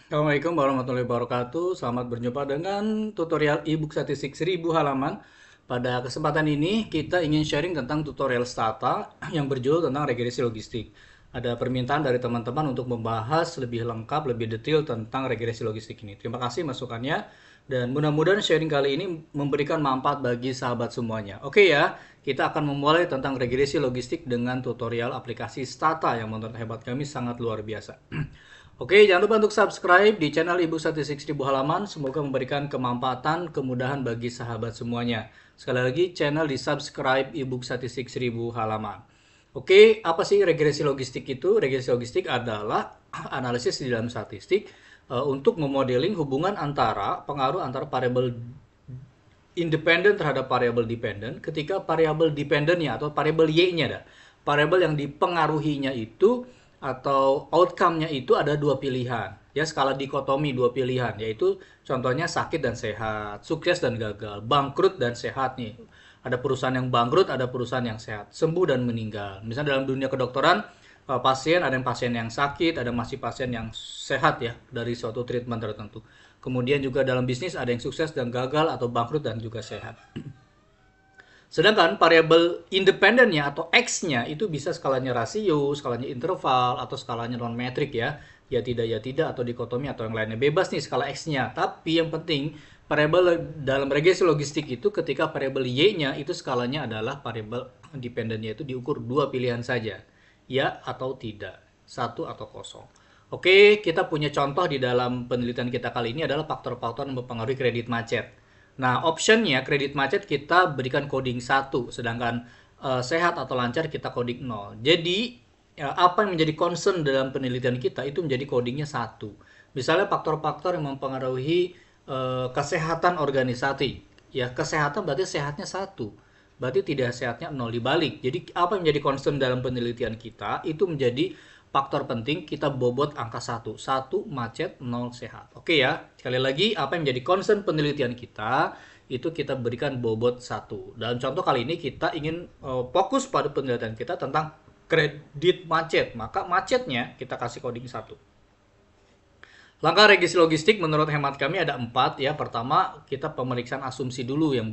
Assalamualaikum warahmatullahi wabarakatuh. Selamat berjumpa dengan tutorial ebook statistik 1000 halaman. Pada kesempatan ini kita ingin sharing tentang tutorial Stata yang berjudul tentang regresi logistik. Ada permintaan dari teman-teman untuk membahas lebih lengkap, lebih detail tentang regresi logistik ini. Terima kasih masukannya dan mudah-mudahan sharing kali ini memberikan manfaat bagi sahabat semuanya. Oke ya, kita akan memulai tentang regresi logistik dengan tutorial aplikasi Stata yang menurut hebat kami sangat luar biasa. Oke, jangan lupa untuk subscribe di channel Ibu Statistik 1000 halaman. Semoga memberikan kemanfaatan, kemudahan bagi sahabat semuanya. Sekali lagi, channel di subscribe Ibu Statistik 1000 halaman. Oke, apa sih regresi logistik itu? Regresi logistik adalah analisis di dalam statistik untuk memodeling hubungan antara pengaruh antara variabel independen terhadap variabel dependen ketika variabel dependennya atau variabel y-nya ada. Variabel yang dipengaruhinya itu atau outcome-nya itu ada dua pilihan. Ya, skala dikotomi dua pilihan, yaitu contohnya sakit dan sehat, sukses dan gagal, bangkrut dan sehat nih. Ada perusahaan yang bangkrut, ada perusahaan yang sehat, sembuh dan meninggal. Misalnya dalam dunia kedokteran, pasien ada yang pasien yang sakit, ada masih pasien yang sehat ya dari suatu treatment tertentu. Kemudian juga dalam bisnis ada yang sukses dan gagal atau bangkrut dan juga sehat. Sedangkan variabel independennya atau X-nya itu bisa skalanya rasio, skalanya interval, atau skalanya non-metrik ya. Ya tidak, atau dikotomi, atau yang lainnya. Bebas nih skala X-nya. Tapi yang penting, variabel dalam regresi logistik itu ketika variabel Y-nya itu skalanya adalah variabel dependennya itu diukur dua pilihan saja. Ya atau tidak. Satu atau kosong. Oke, kita punya contoh di dalam penelitian kita kali ini adalah faktor-faktor yang mempengaruhi kredit macet. Nah, optionnya kredit macet kita berikan coding 1, sedangkan sehat atau lancar kita coding 0. Jadi, apa yang menjadi concern dalam penelitian kita itu menjadi codingnya 1. Misalnya faktor-faktor yang mempengaruhi kesehatan organisasi. Ya, kesehatan berarti sehatnya 1. Berarti tidak sehatnya 0 dibalik. Jadi, apa yang menjadi concern dalam penelitian kita itu menjadi faktor penting kita bobot angka 1. 1 macet, 0 sehat. Oke ya, sekali lagi apa yang menjadi concern penelitian kita itu kita berikan bobot 1. Dalam contoh kali ini kita ingin fokus pada penelitian kita tentang kredit macet. Maka macetnya kita kasih coding 1. Langkah regresi logistik menurut hemat kami ada 4 ya. Pertama, kita pemeriksaan asumsi dulu yang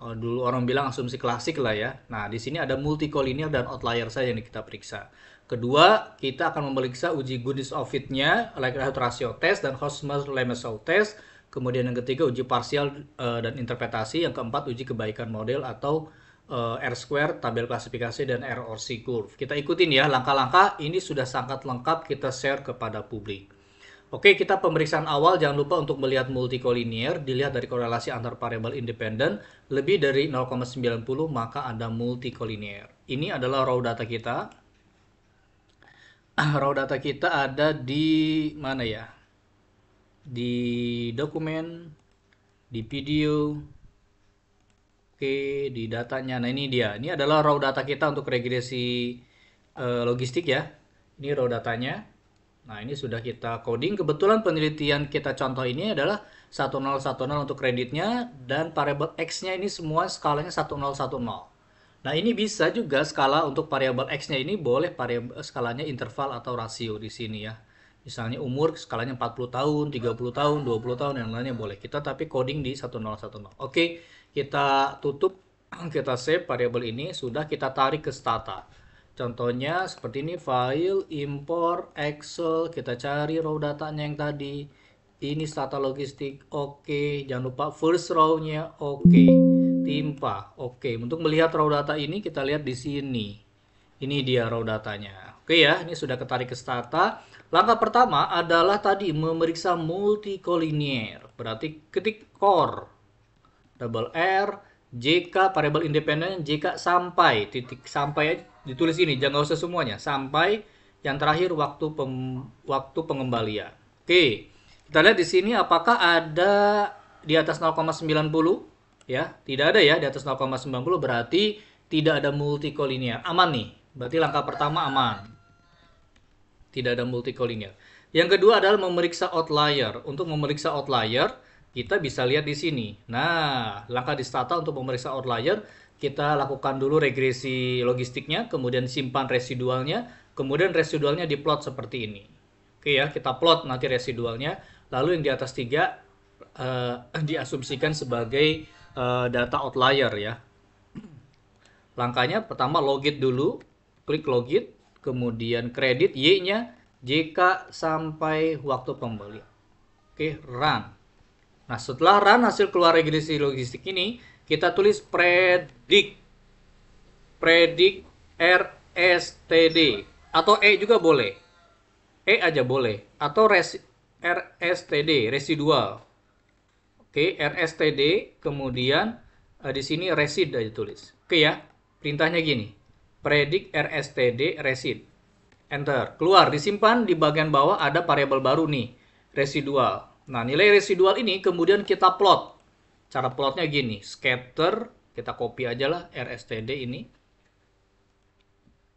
dulu orang bilang asumsi klasik lah ya. Nah, di sini ada multikolinear dan outlier saja yang kita periksa. Kedua, kita akan memeriksa uji goodness of fit-nya, likelihood ratio test dan Hosmer-Lemesel test. Kemudian yang ketiga uji parsial dan interpretasi. Yang keempat uji kebaikan model atau R-square, tabel klasifikasi dan ROC curve. Kita ikutin ya langkah-langkah ini sudah sangat lengkap kita share kepada publik. Oke, kita pemeriksaan awal jangan lupa untuk melihat multikolinear, dilihat dari korelasi antar variabel independen lebih dari 0,90 maka ada multikolinear. Ini adalah raw data kita. Raw data kita ada di mana ya? Di dokumen, di video, oke, di datanya. Nah, ini dia. Ini adalah raw data kita untuk regresi logistik ya. Ini raw datanya. Nah, ini sudah kita coding. Kebetulan penelitian kita contoh ini adalah 1010 untuk kreditnya dan variabel X-nya ini semua skalanya 1010. Nah, ini bisa juga skala untuk variabel X-nya ini boleh variabel skalanya interval atau rasio di sini ya. Misalnya umur skalanya 40 tahun, 30 tahun, 20 tahun, yang lainnya boleh. Kita tapi coding di 1010. Oke, kita tutup, kita save variabel ini, sudah kita tarik ke Stata. Contohnya seperti ini, file, import, Excel, kita cari raw datanya yang tadi. Ini Stata logistik, oke. Jangan lupa first row-nya, oke. Timpa, oke. Untuk melihat raw data ini kita lihat di sini. Ini dia raw datanya. Oke ya, ini sudah ketarik ke Stata. Langkah pertama adalah tadi memeriksa multikolinear. Berarti ketik core, double R, JK variabel independen, JK sampai titik sampai ditulis ini, jangan usah semuanya, sampai yang terakhir waktu pengembalian. Oke, kita lihat di sini apakah ada di atas 0,90 ya, tidak ada ya di atas 0,90 berarti tidak ada multikolinear, aman nih, berarti langkah pertama aman, tidak ada multikolinear. Yang kedua adalah memeriksa outlier. Untuk memeriksa outlier kita bisa lihat di sini. Nah, langkah di Stata untuk memeriksa outlier, kita lakukan dulu regresi logistiknya, kemudian simpan residualnya, kemudian residualnya diplot seperti ini. Oke ya, kita plot nanti residualnya. Lalu yang di atas 3 diasumsikan sebagai data outlier ya. Langkahnya pertama logit dulu, klik logit, kemudian kredit Y-nya JK sampai waktu pembelian. Oke, run. Nah, setelah run hasil keluar regresi logistik ini, kita tulis predict RSTD atau E juga boleh. E aja boleh atau RSTD residual. Oke, RSTD kemudian di sini resid aja tulis. Oke ya. Perintahnya gini. Predict RSTD resid. Enter. Keluar, disimpan di bagian bawah ada variabel baru nih, residual. Nah, nilai residual ini kemudian kita plot. Cara plotnya gini, scatter, kita copy aja lah RSTD ini.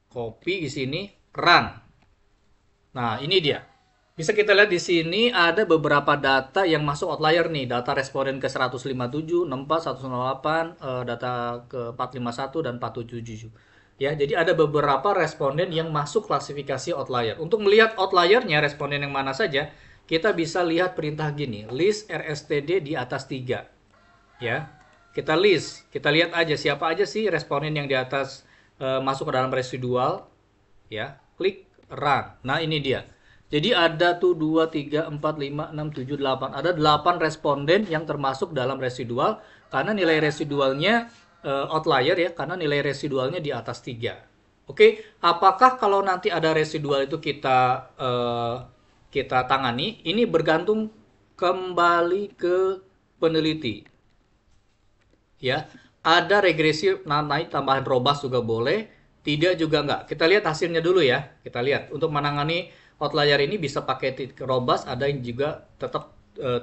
Copy di sini, run. Nah, ini dia. Bisa kita lihat di sini ada beberapa data yang masuk outlier nih. Data responden ke 157, 64, 108, data ke 451 dan 477. Ya, jadi ada beberapa responden yang masuk klasifikasi outlier. Untuk melihat outliernya responden yang mana saja, kita bisa lihat perintah gini, list RSTD di atas 3. Ya. Kita list, kita lihat aja siapa aja sih responden yang di atas masuk ke dalam residual. Ya, klik run. Nah, ini dia. Jadi ada tuh 2, 3, 4, 5, 6, 7, 8. Ada 8 responden yang termasuk dalam residual karena nilai residualnya outlier ya, karena nilai residualnya di atas 3. Oke, apakah kalau nanti ada residual itu kita tangani? Ini bergantung kembali ke peneliti. Ya, ada regresi naik tambahan robust juga boleh, tidak juga enggak. Kita lihat hasilnya dulu ya. Kita lihat untuk menangani outlier ini bisa pakai robust, ada yang juga tetap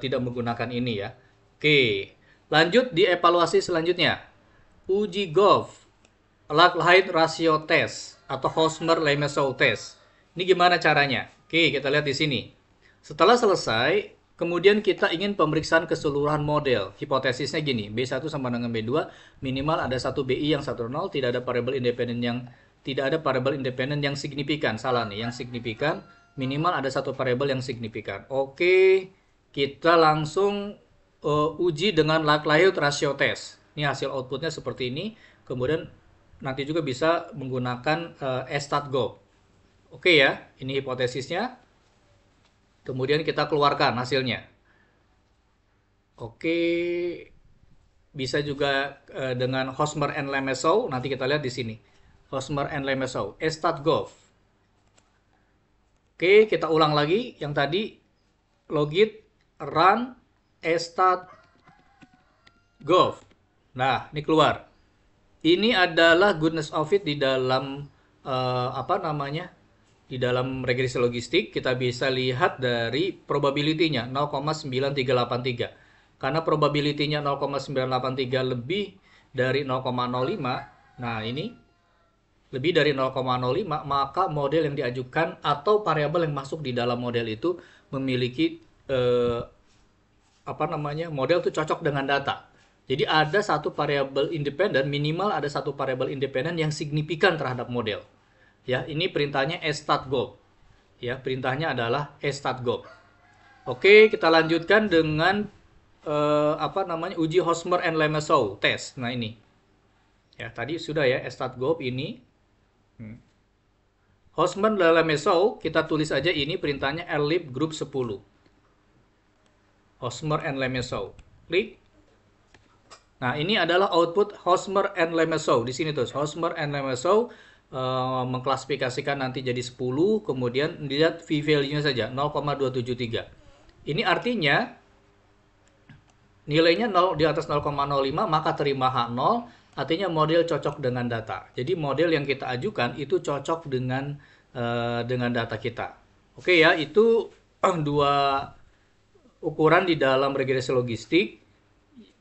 tidak menggunakan ini ya. Oke, lanjut di evaluasi selanjutnya. Uji GOV, likelihood ratio test atau Hosmer-Lemesow test. Ini gimana caranya? Oke, kita lihat di sini. Setelah selesai, kemudian kita ingin pemeriksaan keseluruhan model. Hipotesisnya gini, B1 sama dengan B2, minimal ada satu BI yang 1,0, tidak ada variabel independen yang signifikan. Salah nih, yang signifikan minimal ada satu variabel yang signifikan. Oke, kita langsung uji dengan likelihood ratio test. Ini hasil outputnya seperti ini. Kemudian nanti juga bisa menggunakan stat-gov. Oke ya, ini hipotesisnya. Kemudian kita keluarkan hasilnya. Oke, bisa juga dengan Hosmer and Lemesow. Nanti kita lihat di sini. Hosmer and Lemesow, stat-gov. Oke, kita ulang lagi yang tadi, logit, run, stat-gov. Nah, ini keluar. Ini adalah goodness of it di dalam di dalam regresi logistik. Kita bisa lihat dari probability-nya 0,9383. Karena probability-nya 0,983 lebih dari 0,05. Nah, ini lebih dari 0,05, maka model yang diajukan atau variabel yang masuk di dalam model itu memiliki model itu cocok dengan data. Jadi ada satu variabel independen, minimal ada satu variabel independen yang signifikan terhadap model. Ya, ini perintahnya stat-gov. Ya, perintahnya adalah stat-gov. Oke, kita lanjutkan dengan uji Hosmer and Lemesow test. Nah, ini. Ya, tadi sudah ya stat-gov ini. Hosmer dan Lemesow, kita tulis aja ini perintahnya rlib group 10. Hosmer and Lemesow. Klik. Nah, ini adalah output Hosmer and Lemesow. Di sini tuh, Hosmer and Lemesow mengklasifikasikan nanti jadi 10, kemudian dilihat v-value-nya saja 0,273. Ini artinya nilainya 0 di atas 0,05, maka terima H0, artinya model cocok dengan data. Jadi model yang kita ajukan itu cocok dengan data kita. Oke ya, itu dua ukuran di dalam regresi logistik.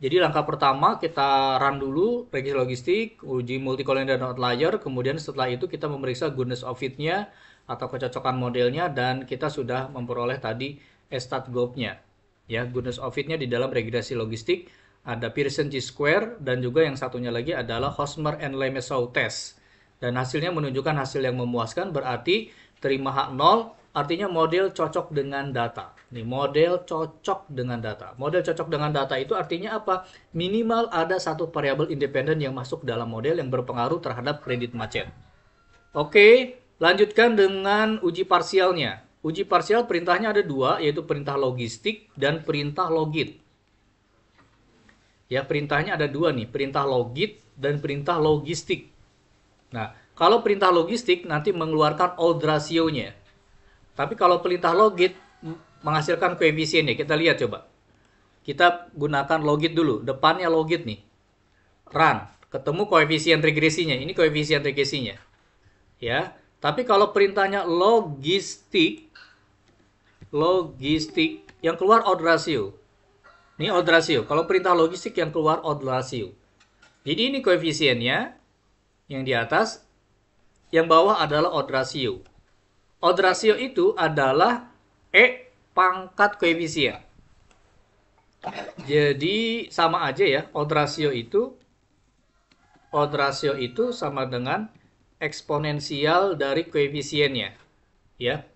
Jadi langkah pertama kita run dulu regresi logistik, uji multi-collinear dan outlier, kemudian setelah itu kita memeriksa goodness of it-nya atau kecocokan modelnya, dan kita sudah memperoleh tadi stat-gov-nya. Ya, goodness of it-nya di dalam regresi logistik ada Pearson chi-square dan juga yang satunya lagi adalah Hosmer and Lemesow test. Dan hasilnya menunjukkan hasil yang memuaskan, berarti terima H0 artinya model cocok dengan data. Nih, model cocok dengan data. Model cocok dengan data itu artinya apa? Minimal ada satu variabel independen yang masuk dalam model yang berpengaruh terhadap kredit macet. Oke, lanjutkan dengan uji parsialnya. Uji parsial perintahnya ada dua, yaitu perintah logistik dan perintah logit. Ya, perintahnya ada dua nih, perintah logit dan perintah logistik. Nah, kalau perintah logistik nanti mengeluarkan old ratio-nya. Tapi kalau perintah logit menghasilkan koefisiennya. Kita lihat coba. Kita gunakan logit dulu. Depannya logit nih. Run. Ketemu koefisien regresinya. Ini koefisien regresinya. Ya. Tapi kalau perintahnya logistik yang keluar odd ratio. Ini odd ratio. Kalau perintah logistik yang keluar odd ratio. Jadi ini koefisiennya yang di atas, yang bawah adalah odd ratio. Odd ratio itu adalah E pangkat koefisien. Jadi sama aja ya, odd ratio itu sama dengan eksponensial dari koefisiennya. Ya,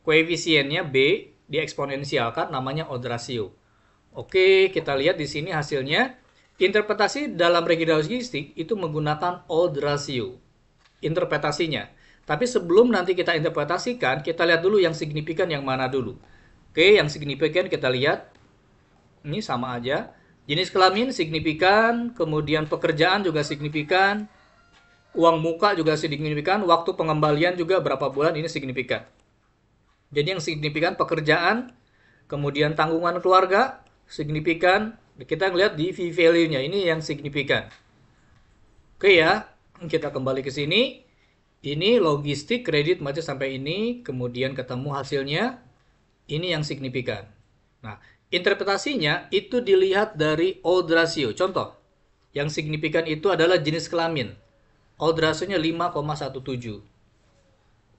koefisiennya B dieksponensialkan namanya odd ratio. Oke, kita lihat di sini hasilnya. Interpretasi dalam regresi logistik itu menggunakan odd ratio. Interpretasinya. Tapi sebelum nanti kita interpretasikan, kita lihat dulu yang signifikan yang mana dulu. Oke, yang signifikan kita lihat. Ini sama aja. Jenis kelamin signifikan, kemudian pekerjaan juga signifikan, uang muka juga signifikan, waktu pengembalian juga berapa bulan ini signifikan. Jadi yang signifikan pekerjaan, kemudian tanggungan keluarga, signifikan. Kita lihat di V-value-nya, ini yang signifikan. Oke ya, kita kembali ke sini. Ini logistik, kredit, macet sampai ini, kemudian ketemu hasilnya. Ini yang signifikan. Nah, interpretasinya itu dilihat dari odd ratio. Contoh, yang signifikan itu adalah jenis kelamin. Odd ratio-nya 5,17.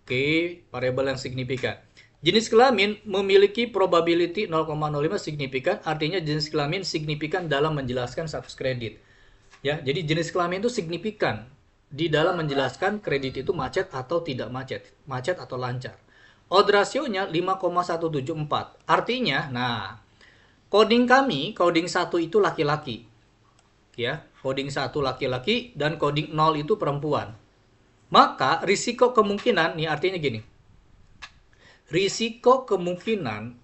Oke, variabel yang signifikan. Jenis kelamin memiliki probability 0,05 signifikan, artinya jenis kelamin signifikan dalam menjelaskan status kredit. Ya, jadi jenis kelamin itu signifikan di dalam menjelaskan kredit itu macet atau tidak macet, macet atau lancar. Odd ratio-nya 5,174. Artinya, nah, coding kami, coding 1 itu laki-laki. Ya, coding 1 laki-laki dan coding 0 itu perempuan. Maka risiko kemungkinan, nih artinya gini. Risiko kemungkinan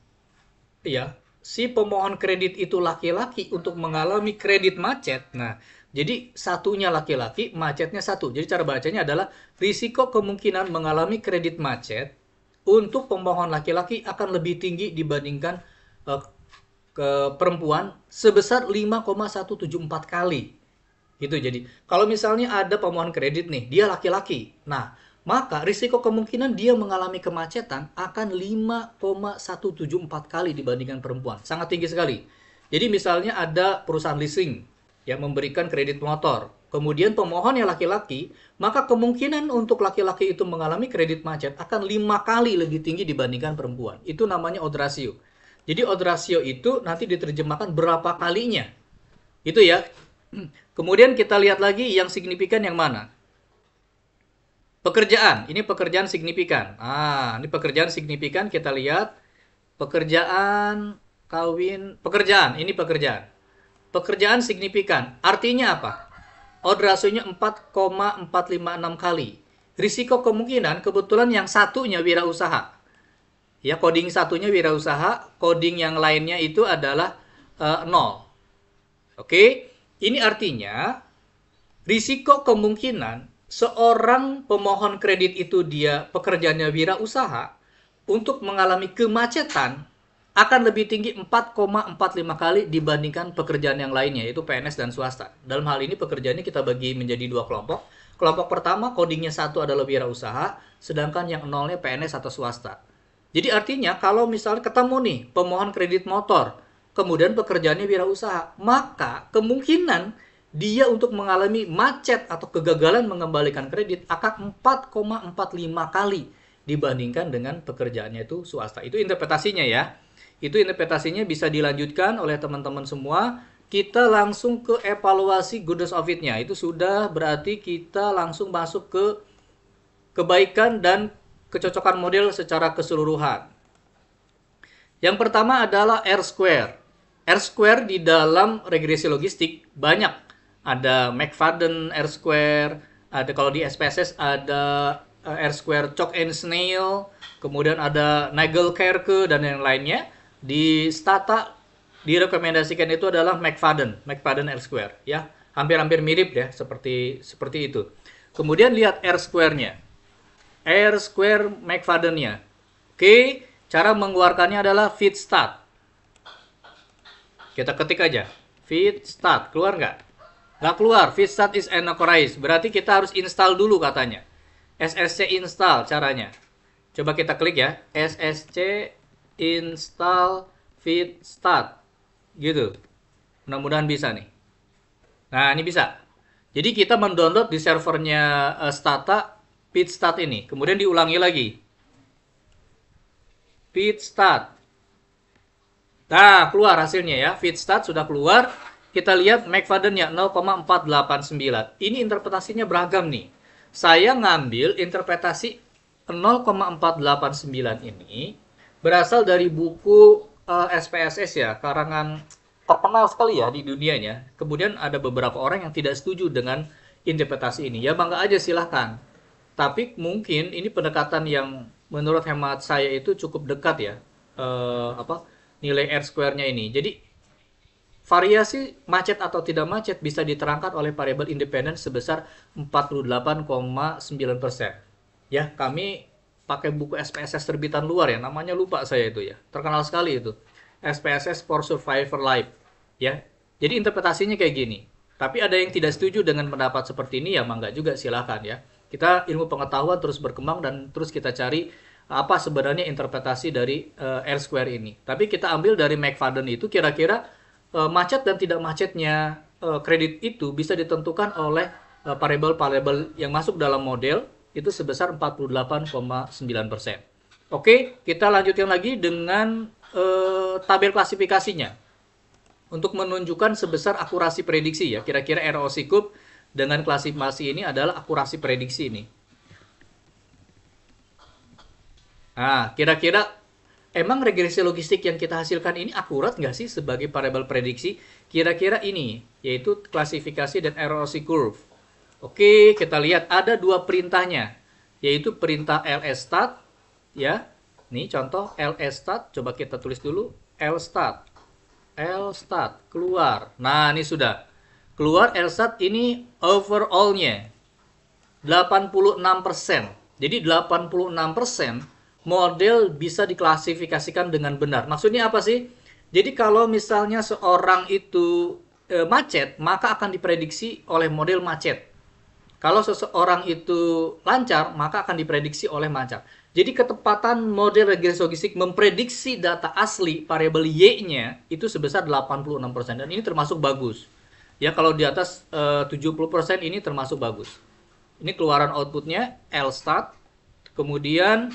ya si pemohon kredit itu laki-laki untuk mengalami kredit macet. Nah, jadi satunya laki-laki, macetnya satu. Jadi cara bacanya adalah risiko kemungkinan mengalami kredit macet untuk pemohon laki-laki akan lebih tinggi dibandingkan ke perempuan sebesar 5,174 kali. Gitu. Jadi, kalau misalnya ada pemohon kredit nih, dia laki-laki. Nah, maka risiko kemungkinan dia mengalami kemacetan akan 5,174 kali dibandingkan perempuan. Sangat tinggi sekali. Jadi misalnya ada perusahaan leasing yang memberikan kredit motor. Kemudian pemohonnya laki-laki, maka kemungkinan untuk laki-laki itu mengalami kredit macet akan 5 kali lebih tinggi dibandingkan perempuan. Itu namanya odd ratio. Jadi odd ratio itu nanti diterjemahkan berapa kalinya. Itu ya. Kemudian kita lihat lagi yang signifikan yang mana. Pekerjaan, ini pekerjaan signifikan. Ini pekerjaan signifikan, kita lihat. Pekerjaan, kawin, pekerjaan, ini pekerjaan. Pekerjaan signifikan, artinya apa? Odd ratio-nya 4,456 kali. Risiko kemungkinan, kebetulan yang satunya wirausaha. Ya, coding satunya wirausaha, coding yang lainnya itu adalah 0. Oke, ini artinya risiko kemungkinan seorang pemohon kredit itu dia pekerjaannya wirausaha untuk mengalami kemacetan akan lebih tinggi 4,45 kali dibandingkan pekerjaan yang lainnya, yaitu PNS dan swasta. Dalam hal ini pekerjaannya kita bagi menjadi dua kelompok. Kelompok pertama codingnya 1 adalah wirausaha, sedangkan yang 0-nya PNS atau swasta. Jadi artinya kalau misalnya ketemu nih pemohon kredit motor, kemudian pekerjaannya wirausaha, maka kemungkinan dia untuk mengalami macet atau kegagalan mengembalikan kredit akan 4,45 kali dibandingkan dengan pekerjaannya itu swasta. Itu interpretasinya ya. Itu interpretasinya bisa dilanjutkan oleh teman-teman semua. Kita langsung ke evaluasi goodness of it-nya. Itu sudah berarti kita langsung masuk ke kebaikan dan kecocokan model secara keseluruhan. Yang pertama adalah R-square. R-square di dalam regresi logistik banyak. Ada McFadden R-square, ada kalau di SPSS ada R-square Chalk and Snail, kemudian ada Nagel-Kerke dan yang lainnya. Di Stata direkomendasikan itu adalah McFadden R-square ya. Hampir-hampir mirip ya seperti itu. Kemudian lihat R-square-nya. R-square McFadden-nya. Oke, cara mengeluarkannya adalah feed stat. Kita ketik aja. Feed stat. Keluar nggak? Nggak keluar. Feed stat is unauthorized. Berarti kita harus install dulu katanya. SSC install caranya. Coba kita klik ya. SSC install feed stat. Gitu. Mudah-mudahan bisa nih. Nah, ini bisa. Jadi kita mendownload di servernya Stata feed stat ini. Kemudian diulangi lagi. Feed stat. Nah, keluar hasilnya ya. Feed stat sudah keluar. Kita lihat McFadden-nya 0,489. Ini interpretasinya beragam nih. Saya ngambil interpretasi 0,489 ini berasal dari buku SPSS ya, karangan terkenal sekali ya di dunianya. Kemudian ada beberapa orang yang tidak setuju dengan interpretasi ini. Ya bangga aja silahkan. Tapi mungkin ini pendekatan yang menurut hemat saya itu cukup dekat ya. Nilai R-square-nya ini. Jadi variasi macet atau tidak macet bisa diterangkan oleh variabel independen sebesar 48,9%. Ya, kami pakai buku SPSS terbitan luar ya, namanya lupa saya itu ya. Terkenal sekali itu. SPSS for Survivor Life. Ya. Jadi interpretasinya kayak gini. Tapi ada yang tidak setuju dengan pendapat seperti ini ya, mangga juga silahkan ya. Kita ilmu pengetahuan terus berkembang dan terus kita cari apa sebenarnya interpretasi dari R-square ini. Tapi kita ambil dari McFadden itu kira-kira macet dan tidak macetnya kredit itu bisa ditentukan oleh variabel-variabel yang masuk dalam model itu sebesar 48,9%. Oke, kita lanjutkan lagi dengan tabel klasifikasinya. Untuk menunjukkan sebesar akurasi prediksi ya. Kira-kira ROC Curve dengan klasifikasi ini adalah akurasi prediksi ini. Nah, kira-kira emang regresi logistik yang kita hasilkan ini akurat nggak sih sebagai variabel prediksi? Kira-kira ini, yaitu klasifikasi dan ROC curve. Oke, kita lihat ada dua perintahnya, yaitu perintah lstat, ya. Nih contoh lstat, coba kita tulis dulu lstat, keluar. Nah, ini sudah keluar lstat ini overall-nya 86%. Jadi 86% model bisa diklasifikasikan dengan benar. Maksudnya apa sih? Jadi kalau misalnya seorang itu macet, maka akan diprediksi oleh model macet. Kalau seseorang itu lancar, maka akan diprediksi oleh lancar. Jadi ketepatan model regresi logistik memprediksi data asli variabel Y-nya itu sebesar 86%. Dan ini termasuk bagus. Ya kalau di atas 70% ini termasuk bagus. Ini keluaran outputnya lstat. Kemudian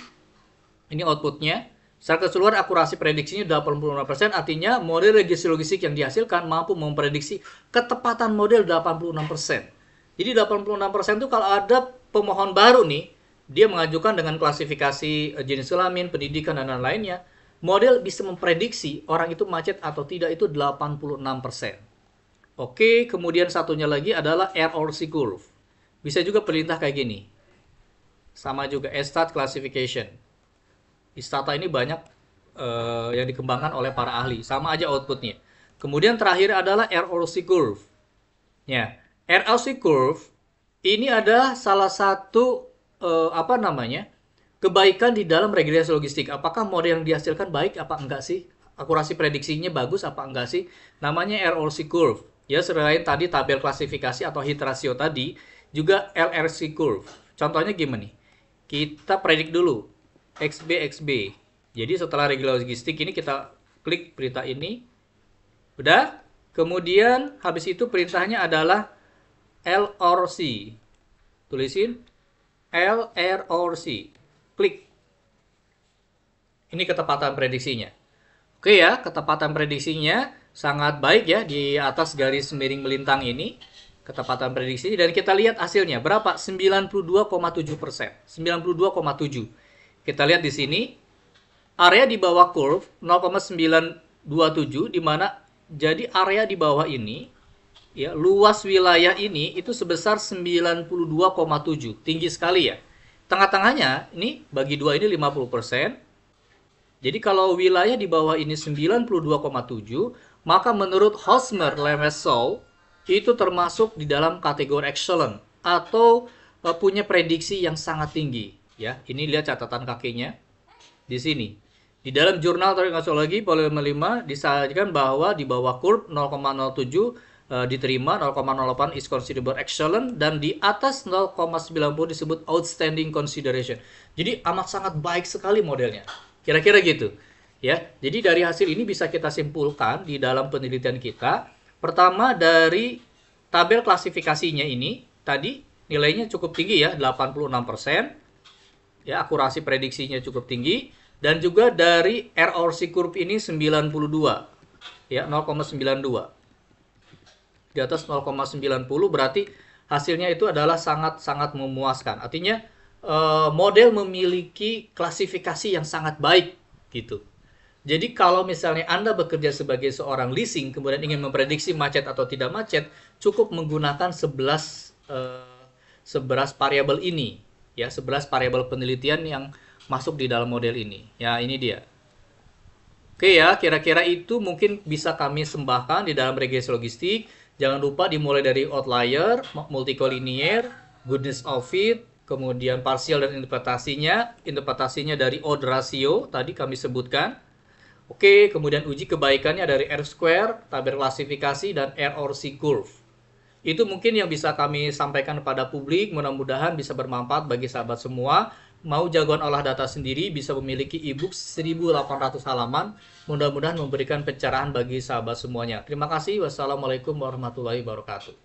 ini outputnya. Secara keseluruhan akurasi prediksinya 85%, artinya model regresi logistik yang dihasilkan mampu memprediksi ketepatan model 86%. Jadi 86% itu kalau ada pemohon baru nih, dia mengajukan dengan klasifikasi jenis kelamin, pendidikan, dan lain-lainnya, model bisa memprediksi orang itu macet atau tidak itu 86%. Oke, kemudian satunya lagi adalah ROC curve. Bisa juga perintah kayak gini. Sama juga, stat classification. Di Stata ini banyak yang dikembangkan oleh para ahli. Sama aja outputnya. Kemudian terakhir adalah ROC curve. Ya, ROC curve ini adalah salah satu kebaikan di dalam regresi logistik. Apakah model yang dihasilkan baik apa enggak sih? Akurasi prediksinya bagus apa enggak sih? Namanya ROC curve. Ya, selain tadi tabel klasifikasi atau hit ratio tadi, juga LRC curve. Contohnya gimana nih? Kita predik dulu. XB. Jadi setelah regresi logistik ini kita klik perintah ini. Udah. Kemudian habis itu perintahnya adalah LRC. Tulisin LRC. Klik. Ini ketepatan prediksinya. Oke ya, ketepatan prediksinya sangat baik ya di atas garis miring melintang ini. Ketepatan prediksi dan kita lihat hasilnya berapa? 92,7%. 92,7. Kita lihat di sini, area di bawah curve 0,927, di mana jadi area di bawah ini, ya, luas wilayah ini itu sebesar 92,7, tinggi sekali ya. Tengah-tengahnya ini bagi dua ini 50%. Jadi kalau wilayah di bawah ini 92,7, maka menurut Hosmer Lemesow itu termasuk di dalam kategori excellent atau punya prediksi yang sangat tinggi. Ya, ini lihat catatan kakinya di sini. Di dalam jurnal Toxicology volume 5 disajikan bahwa di bawah curve 0,07 diterima, 0,08 is considered excellent, dan di atas 0,90 disebut outstanding consideration. Jadi amat sangat baik sekali modelnya. Kira-kira gitu. Ya. Jadi dari hasil ini bisa kita simpulkan di dalam penelitian kita. Pertama, dari tabel klasifikasinya ini tadi nilainya cukup tinggi ya, 86%. Ya, akurasi prediksinya cukup tinggi. Dan juga dari RORC curve ini 92. Ya, 0,92. Di atas 0,90 berarti hasilnya itu adalah sangat-sangat memuaskan. Artinya model memiliki klasifikasi yang sangat baik gitu. Jadi kalau misalnya Anda bekerja sebagai seorang leasing kemudian ingin memprediksi macet atau tidak macet, cukup menggunakan 11 variabel ini, ya, 11 variabel penelitian yang masuk di dalam model ini. Ya, ini dia. Oke ya, kira-kira itu mungkin bisa kami sembahkan di dalam regresi logistik. Jangan lupa dimulai dari outlier, multicollinear, goodness of fit, kemudian partial dan interpretasinya dari odd ratio, tadi kami sebutkan. Oke, kemudian uji kebaikannya dari R-square, tabel klasifikasi, dan RORC curve. Itu mungkin yang bisa kami sampaikan kepada publik, mudah-mudahan bisa bermanfaat bagi sahabat semua. Mau jagoan olah data sendiri bisa memiliki e-book 1800 halaman. Mudah-mudahan memberikan pencerahan bagi sahabat semuanya. Terima kasih. Wassalamualaikum warahmatullahi wabarakatuh.